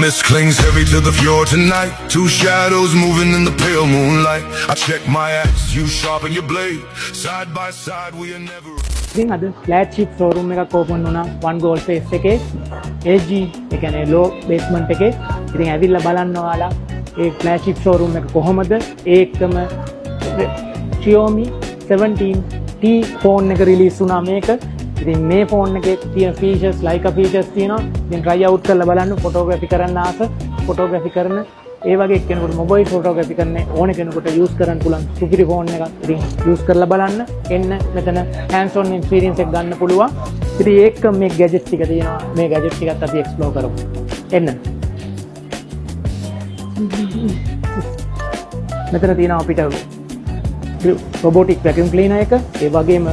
mist clings heavy to the floor tonight. Two shadows moving in the pale moonlight. I check my axe, you sharpen your blade. Side by side, we are never. ඉතින් අද ෆ්ලෑග්ෂිප් showroom එකක් open වුණා වන් goal face එකේ AG ඒ කියන්නේ ලෝ basement එකේ. ඉතින් ඇවිල්ලා බලන්න ඔයාලා ඒ ෆ්ලෑග්ෂිප් ෂෝරූම් එක කොහොමද ඒකම Xiaomi 17T ෆෝන් එක රිලීස් වුණා මේක. ඉතින් මේ ෆෝන් එකේ තියෙන ෆීචර්ස් ලයිකා ෆීචර්ස් තියෙනවා. ඉතින් try out කරලා බලන්න ෆොටෝග්‍රැෆි කරන්න ආස ෆොටෝග්‍රැෆි කරන ඒ වගේ කෙනෙකුට මොබයිල් ෆොටෝග්‍රැෆි කරන්න ඕන කෙනෙකුට යූස් කරන්න පුළුවන් සුපිරි ෆෝන් එකක්. ඉතින් යූස් කරලා බලන්න එන්න මෙතන hands on experience එක ගන්න පුළුවන්. ඉතින් ඒක මේ ගැජට් ටික තියෙනවා. මේ ගැජට් ටිකත් අපි එක්ස්ප්ලෝර් කරමු. එන්න. මෙතන තියෙනවා අපිට robotic vacuum cleaner එක, ඒ වගේම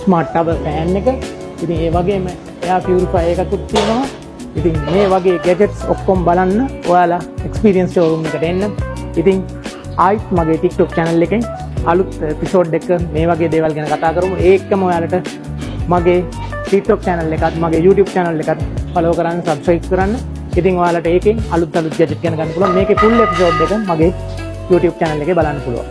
smart towel fan එක, ඉතින් ඒ වගේම air purifier එකකුත් තියෙනවා. ඉතින් මේ වගේ gadgets ඔක්කොම බලන්න ඔයාලා experience showroom එකට එන්න. ඉතින් ආයිත් මගේ TikTok channel එකෙන් අලුත් episode එක මේ වගේ දේවල් ගැන කතා කරමු. ඒකම ඔයාලට මගේ TikTok channel එකත් මගේ YouTube channel එකත් follow කරන්න, subscribe කරන්න. ඉතින් ඔයාලට ඒකෙන් අලුත් gadget ගැන ගන්න පුළුවන්. මේකේ full episode එක මගේ YouTube channel එකේ බලන්න පුළුවන්.